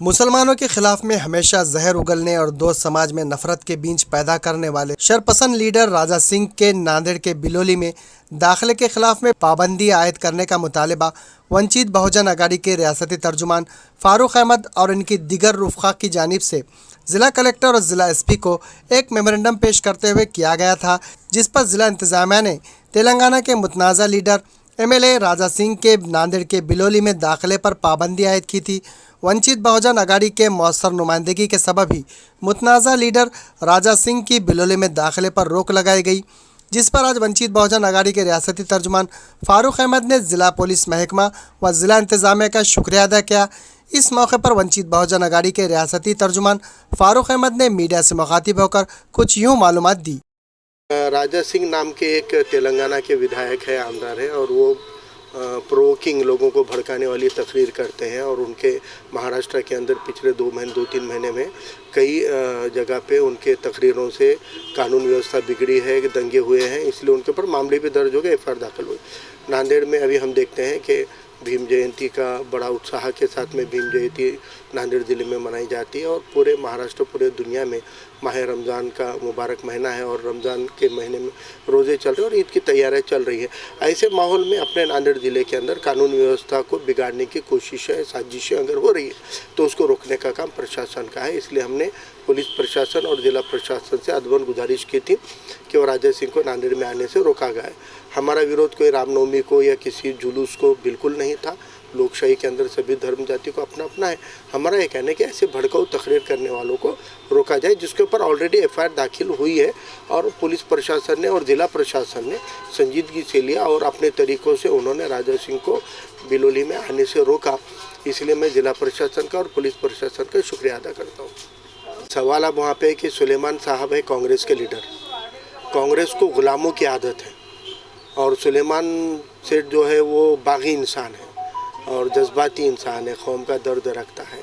मुसलमानों के खिलाफ में हमेशा जहर उगलने और दोस्त समाज में नफरत के बीज पैदा करने वाले शरपसंद लीडर राजा सिंह के नांदेड़ के बिलोली में दाखिले के खिलाफ में पाबंदी आयद करने का मुतालबा वंचित बहुजन अगाड़ी के रियासती तर्जुमान फारूक अहमद और इनकी दिगर रुफ़ा की जानिब से ज़िला कलेक्टर और ज़िला एसपी को एक मेमोरेंडम पेश करते हुए किया गया था, जिस पर ज़िला इंतज़ामिया ने तेलंगाना के मुतनाज़ा लीडर एमएलए राजा सिंह के नांदेड़ के बिलोली में दाखिले पर पाबंदी आयद की थी। वंचित बहुजन अगाड़ी के मौसर नुमाइंदगी के सबब ही मुतनाज़ा लीडर राजा सिंह की बिलोली में दाखिले पर रोक लगाई गई, जिस पर आज वंचित बहुजन अगाड़ी के रियासती तर्जुमान फारूक अहमद ने ज़िला पुलिस महकमा व ज़िला इंतज़ामिया का शुक्रिया अदा किया। इस मौके पर वंचित बहुजन अगाड़ी के रियासती तर्जुमान फारूक अहमद ने मीडिया से मुखातिब होकर कुछ यूँ मालूमात दी। राजा सिंह नाम के एक तेलंगाना के विधायक है, आमदार है, और वो प्रोवोकिंग लोगों को भड़काने वाली तकरीर करते हैं और उनके महाराष्ट्र के अंदर पिछले 2-3 महीने में कई जगह पे उनके तकरीरों से कानून व्यवस्था बिगड़ी है, दंगे हुए हैं, इसलिए उनके ऊपर मामले भी दर्ज हो गए, एफआईआर दाखिल हुई। नांदेड़ में अभी हम देखते हैं कि भीम जयंती का बड़ा उत्साह के साथ में भीम जयंती नांदेड़ ज़िले में मनाई जाती है और पूरे महाराष्ट्र, पूरे दुनिया में माह रमज़ान का मुबारक महीना है और रमज़ान के महीने में रोज़े चल रहे हैं और ईद की तैयारियां चल रही है। ऐसे माहौल में अपने नांदेड़ ज़िले के अंदर कानून व्यवस्था को बिगाड़ने की कोशिशें, साजिशें अगर हो रही है तो उसको रोकने का काम प्रशासन का है। इसलिए हमने पुलिस प्रशासन और ज़िला प्रशासन से अदबन गुजारिश की थी कि वो राजा सिंह को नांदेड़ में आने से रोका गया है। हमारा विरोध कोई रामनवमी को या किसी जुलूस को बिल्कुल नहीं था। लोकशाही के अंदर सभी धर्म जाति को अपना अपना है। हमारा ये कहना है कि ऐसे भड़काऊ तकरीर करने वालों को रोका जाए, जिसके ऊपर ऑलरेडी एफआईआर दाखिल हुई है और पुलिस प्रशासन ने और ज़िला प्रशासन ने संजीदगी से लिया और अपने तरीक़ों से उन्होंने राजा सिंह को बिलोली में आने से रोका। इसलिए मैं ज़िला प्रशासन का और पुलिस प्रशासन का शुक्रिया अदा करता हूँ। सवाल अब वहाँ पे कि सुलेमान साहब है कांग्रेस के लीडर, कांग्रेस को गुलामों की आदत है और सुलेमान सेठ जो है वो बागी इंसान है और जज्बाती इंसान है, कौम का दर्द रखता है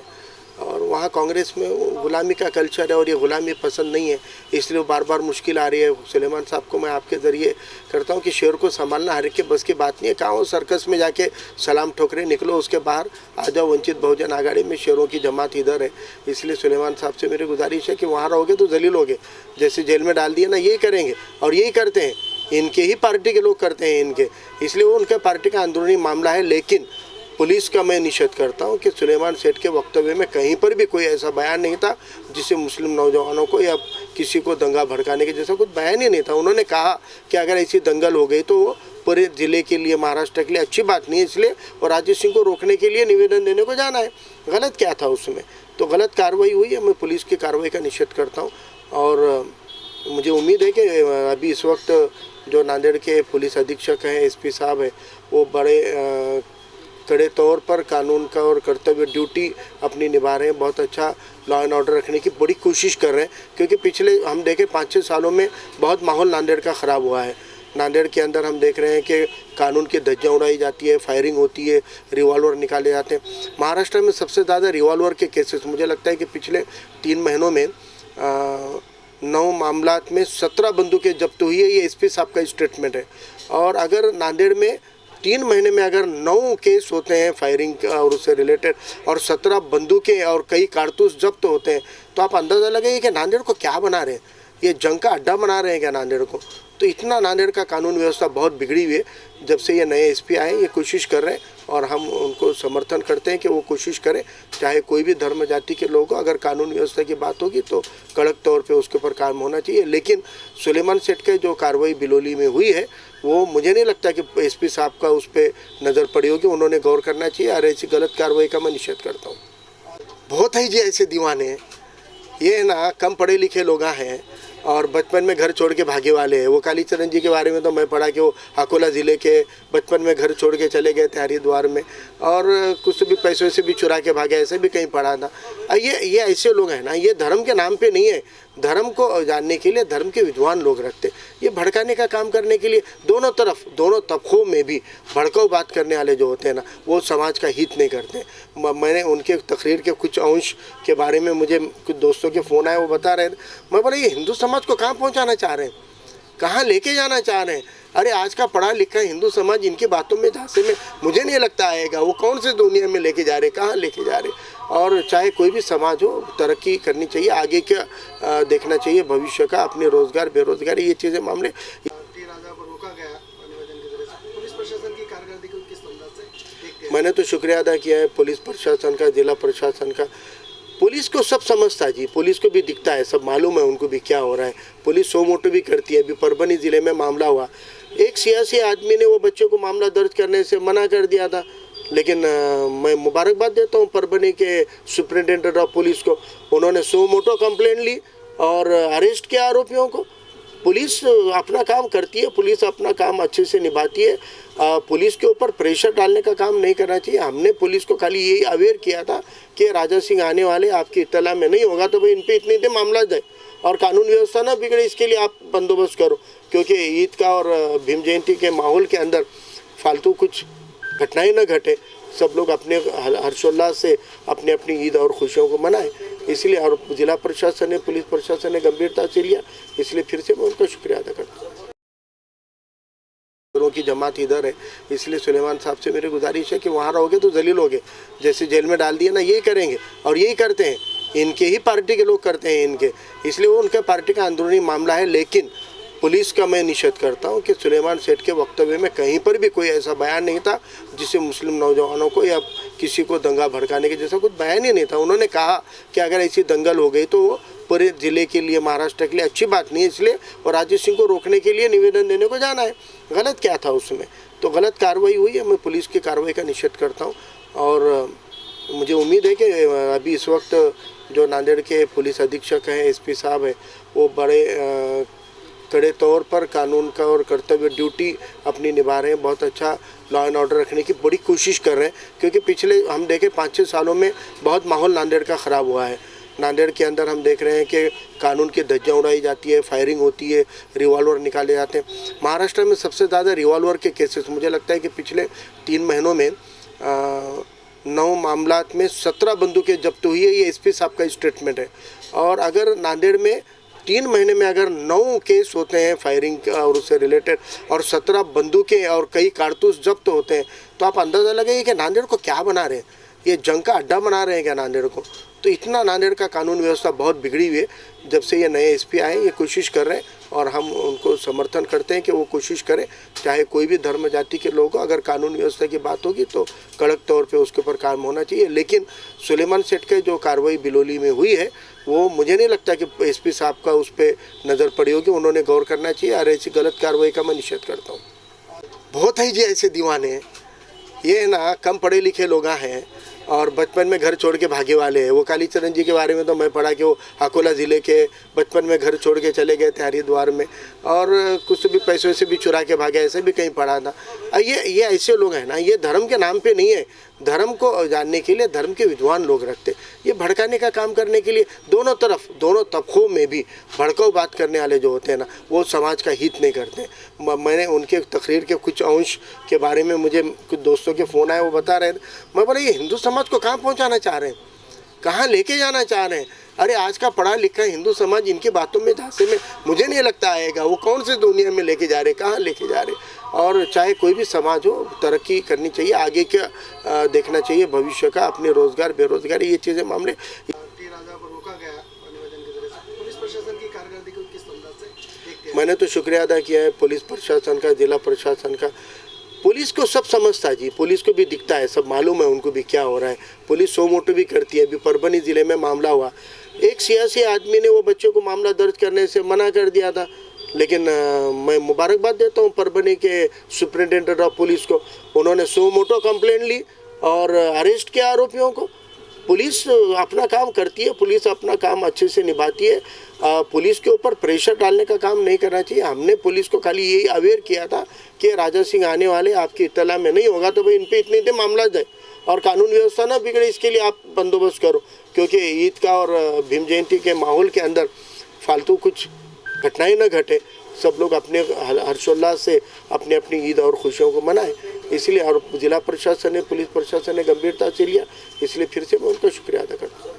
और वहाँ कांग्रेस में गुलामी का कल्चर है और ये गुलामी पसंद नहीं है, इसलिए बार बार मुश्किल आ रही है। सुलेमान साहब को मैं आपके ज़रिए करता हूँ कि शेर को संभालना हर एक के बस की बात नहीं है। कहाँ वो सर्कस में जाके सलाम ठोकरे निकलो, उसके बाहर आ जाओ। वंचित बहुजन आघाड़ी में शेरों की जमात इधर है, इसलिए सुलेमान साहब से मेरी गुजारिश है कि वहाँ रहोगे तो जलील होगे, जैसे जेल में डाल दिए ना, यही करेंगे और यही करते हैं, इनके ही पार्टी के लोग करते हैं इनके, इसलिए वो उनके पार्टी का अंदरूनी मामला है। लेकिन पुलिस का मैं निषेध करता हूं कि सुलेमान सेठ के वक्तव्य में कहीं पर भी कोई ऐसा बयान नहीं था जिससे मुस्लिम नौजवानों को या किसी को दंगा भड़काने के जैसा कुछ बयान ही नहीं था। उन्होंने कहा कि अगर ऐसी दंगल हो गई तो वो पूरे ज़िले के लिए, महाराष्ट्र के लिए अच्छी बात नहीं है, इसलिए और राजा सिंह को रोकने के लिए निवेदन देने को जाना है। गलत क्या था उसमें? तो गलत कार्रवाई हुई है। मैं पुलिस की कार्रवाई का निषेध करता हूँ और मुझे उम्मीद है कि अभी इस वक्त जो नांदेड़ के पुलिस अधीक्षक हैं, एसपी साहब हैं, वो बड़े कड़े तौर पर कानून का और कर्तव्य ड्यूटी अपनी निभा रहे हैं। बहुत अच्छा लॉ एंड ऑर्डर रखने की बड़ी कोशिश कर रहे हैं, क्योंकि पिछले हम देखें 5-6 सालों में बहुत माहौल नांदेड़ का ख़राब हुआ है। नांदेड़ के अंदर हम देख रहे हैं कि कानून की धज्जियाँ उड़ाई जाती है, फायरिंग होती है, रिवॉल्वर निकाले जाते हैं। महाराष्ट्र में सबसे ज़्यादा रिवॉल्वर के केसेस, मुझे लगता है कि पिछले 3 महीनों में 9 मामलात में 17 बंदूकें जब्त हुई है। ये एसपी साहब का स्टेटमेंट है। और अगर नांदेड़ में 3 महीने में अगर 9 केस होते हैं फायरिंग और उससे रिलेटेड और 17 बंदूकें और कई कारतूस जब्त होते हैं, तो आप अंदाज़ा लगाइए कि नांदेड़ को क्या बना रहे हैं, ये जंग का अड्डा बना रहे हैं क्या नांदेड़ को? तो इतना नांदेड़ का कानून व्यवस्था बहुत बिगड़ी हुई है। जब से ये नए एसपी आए ये कोशिश कर रहे हैं और हम उनको समर्थन करते हैं कि वो कोशिश करें, चाहे कोई भी धर्म जाति के लोग हो, अगर कानून व्यवस्था की बात होगी तो कड़क तौर पे उसके ऊपर काम होना चाहिए। लेकिन सुलेमान सेठ के जो कार्रवाई बिलोली में हुई है वो मुझे नहीं लगता कि एसपी साहब का उस पर नज़र पड़ी होगी, उन्होंने गौर करना चाहिए और ऐसी गलत कार्रवाई का मैं निषेध करता हूँ। बहुत है जी ऐसे दीवाने हैं, ये ना कम पढ़े लिखे लोग हैं और बचपन में घर छोड़ के भागे वाले हैं। वो कालीचरण जी के बारे में तो मैं पढ़ा कि वो अकोला ज़िले के बचपन में घर छोड़ के चले गए थे हरिद्वार में और कुछ भी पैसों से भी चुरा के भागे, ऐसे भी कहीं पढ़ा था। ये ऐसे लोग हैं ना, ये धर्म के नाम पे नहीं है, धर्म को जानने के लिए धर्म के विद्वान लोग रखते, ये भड़काने का काम करने के लिए दोनों तरफ, दोनों तबकों में भी भड़काऊ बात करने वाले जो होते हैं ना, वो समाज का हित नहीं करते। मैंने उनके तकरीर के कुछ अंश के बारे में मुझे कुछ दोस्तों के फ़ोन आए, वो बता रहे थे, मैं बोला ये हिंदू समाज को कहाँ पहुँचाना चाह रहे हैं, कहाँ लेके जाना चाह रहे हैं? अरे आज का पढ़ा लिखा हिंदू समाज इनकी बातों में झांसे में मुझे नहीं लगता आएगा। वो कौन से दुनिया में लेके जा रहे, कहाँ लेके जा रहे। और चाहे कोई भी समाज हो, तरक्की करनी चाहिए, आगे क्या देखना चाहिए, भविष्य का, अपने रोजगार बेरोजगारी ये चीज़ें मामले। मैंने तो शुक्रिया अदा किया है पुलिस प्रशासन का, जिला प्रशासन का। पुलिस को सब समझता है जी, पुलिस को भी दिखता है, सब मालूम है उनको भी क्या हो रहा है। पुलिस सो मोटो भी करती है। अभी परभनी ज़िले में मामला हुआ, एक सियासी आदमी ने वो बच्चों को मामला दर्ज करने से मना कर दिया था, लेकिन मैं मुबारकबाद देता हूँ परभनी के सुप्रिंटेंडेंट ऑफ पुलिस को। उन्होंने सो मोटो कंप्लेंट ली और अरेस्ट किया आरोपियों को। पुलिस अपना काम करती है, पुलिस अपना काम अच्छे से निभाती है। पुलिस के ऊपर प्रेशर डालने का काम नहीं करना चाहिए। हमने पुलिस को खाली यही अवेयर किया था कि राजा सिंह आने वाले, आपकी इत्तला में नहीं होगा तो भाई इन पे इतने इतने मामला जाए और कानून व्यवस्था ना बिगड़े, इसके लिए आप बंदोबस्त करो। क्योंकि ईद का और भीम जयंती के माहौल के अंदर फालतू कुछ घटनाएं न घटे, सब लोग अपने हर्षोल्लास से अपनी अपनी ईद और खुशियों को मनाएं। इसलिए और जिला प्रशासन ने, पुलिस प्रशासन ने गंभीरता से लिया, इसलिए फिर से मैं उनका शुक्रिया अदा करता हूँ। की जमात इधर है, इसलिए सुलेमान साहब से मेरी गुजारिश है कि वहाँ रहोगे तो जलील होगे। जैसे जेल में डाल दिया ना, यही करेंगे और यही करते हैं, इनके ही पार्टी के लोग करते हैं इनके, इसलिए वो उनका पार्टी का अंदरूनी मामला है। लेकिन पुलिस का मैं निषेध करता हूं कि सुलेमान सेठ के वक्तव्य में कहीं पर भी कोई ऐसा बयान नहीं था जिससे मुस्लिम नौजवानों को या किसी को दंगा भड़काने के जैसा कुछ बयान ही नहीं था। उन्होंने कहा कि अगर ऐसी दंगल हो गई तो पूरे ज़िले के लिए, महाराष्ट्र के लिए अच्छी बात नहीं है, इसलिए और राजा सिंह को रोकने के लिए निवेदन देने को जाना है। गलत क्या था उसमें, तो गलत कार्रवाई हुई है। मैं पुलिस की कार्रवाई का निषेध करता हूँ और मुझे उम्मीद है कि अभी इस वक्त जो नांदेड़ के पुलिस अधीक्षक हैं, एसपी साहब हैं, वो बड़े कड़े तौर पर कानून का और कर्तव्य ड्यूटी अपनी निभा रहे हैं। बहुत अच्छा लॉ एंड ऑर्डर रखने की बड़ी कोशिश कर रहे हैं, क्योंकि पिछले हम देखें 5-6 सालों में बहुत माहौल नांदेड़ का ख़राब हुआ है। नांदेड़ के अंदर हम देख रहे हैं कि कानून की धज्जियाँ उड़ाई जाती है, फायरिंग होती है, रिवॉल्वर निकाले जाते हैं। महाराष्ट्र में सबसे ज़्यादा रिवॉल्वर के केसेस, मुझे लगता है कि पिछले 3 महीनों में 9 मामलात में 17 बंदूकें जब्त हुई है। ये एसपी साहब का स्टेटमेंट है। और अगर नांदेड़ में 3 महीने में अगर 9 केस होते हैं फायरिंग और उससे रिलेटेड और 17 बंदूकें और कई कारतूस जब्त होते हैं, तो आप अंदाज़ा लगाइए कि नांदेड़ को क्या बना रहे हैं, ये जंग का अड्डा बना रहे हैं क्या नांदेड़ को। तो इतना नांदेड़ का कानून व्यवस्था बहुत बिगड़ी हुई है। जब से ये नए एसपी आए, ये कोशिश कर रहे हैं और हम उनको समर्थन करते हैं कि वो कोशिश करें, चाहे कोई भी धर्म जाति के लोग हो। अगर कानून व्यवस्था की बात होगी तो कड़क तौर पे उसके ऊपर काम होना चाहिए। लेकिन सुलेमान सेठ के जो कार्रवाई बिलोली में हुई है, वो मुझे नहीं लगता कि एसपी साहब का उस पर नज़र पड़ी होगी। उन्होंने गौर करना चाहिए और ऐसी गलत कार्रवाई का मैं निषेध करता हूँ। बहुत है जी ऐसे दीवाने, ये ना कम पढ़े लिखे लोग हैं और बचपन में घर छोड़ के भागे वाले हैं। वो कालीचरण जी के बारे में तो मैं पढ़ा कि वो अकोला ज़िले के बचपन में घर छोड़ के चले गए थे हरिद्वार में, और कुछ भी पैसों से भी चुरा के भागे, ऐसे भी कहीं पढ़ा था। ये ऐसे लोग हैं ना, ये धर्म के नाम पे नहीं है, धर्म को जानने के लिए धर्म के विद्वान लोग रखते, ये भड़काने का काम करने के लिए दोनों तरफ, दोनों तबकों में भी भड़काऊ बात करने वाले जो होते हैं ना, वो समाज का हित नहीं करते। मैंने उनके तकरीर के कुछ अंश के बारे में मुझे कुछ दोस्तों के फ़ोन आए, वो बता रहे थे। मैं बोला ये हिंदू समाज को कहाँ पहुँचाना चाह रहे हैं, कहाँ लेके जाना चाह रहे हैं। अरे आज का पढ़ा लिखा हिंदू समाज इनकी बातों में झांसे में मुझे नहीं लगता आएगा। वो कौन से दुनिया में लेके जा रहे, कहाँ लेके जा रहे। और चाहे कोई भी समाज हो, तरक्की करनी चाहिए, आगे क्या देखना चाहिए, भविष्य का, अपने रोजगार बेरोजगारी ये चीज़ें मामले। मैंने तो शुक्रिया अदा किया है पुलिस प्रशासन का, जिला प्रशासन का। पुलिस को सब समझता है जी, पुलिस को भी दिखता है, सब मालूम है उनको भी क्या हो रहा है। पुलिस सो मोटो भी करती है। अभी परभनी ज़िले में मामला हुआ, एक सियासी आदमी ने वो बच्चों को मामला दर्ज करने से मना कर दिया था, लेकिन मैं मुबारकबाद देता हूँ परभनी के सुप्रिंटेंडेंट ऑफ पुलिस को। उन्होंने सो मोटो कंप्लेंट ली और अरेस्ट किया आरोपियों को। पुलिस अपना काम करती है, पुलिस अपना काम अच्छे से निभाती है। पुलिस के ऊपर प्रेशर डालने का काम नहीं करना चाहिए। हमने पुलिस को खाली यही अवेयर किया था कि राजा सिंह आने वाले, आपकी इत्तला में नहीं होगा तो भाई इन पे इतने मामला जाए और कानून व्यवस्था ना बिगड़े, इसके लिए आप बंदोबस्त करो। क्योंकि ईद का और भीम जयंती के माहौल के अंदर फालतू कुछ घटनाएं न घटे, सब लोग अपने हर्षोल्लास से अपनी अपनी ईद और खुशियों को मनाएं। इसलिए और जिला प्रशासन ने, पुलिस प्रशासन ने गंभीरता से लिया, इसलिए फिर से मैं उनका शुक्रिया अदा करता हूँ।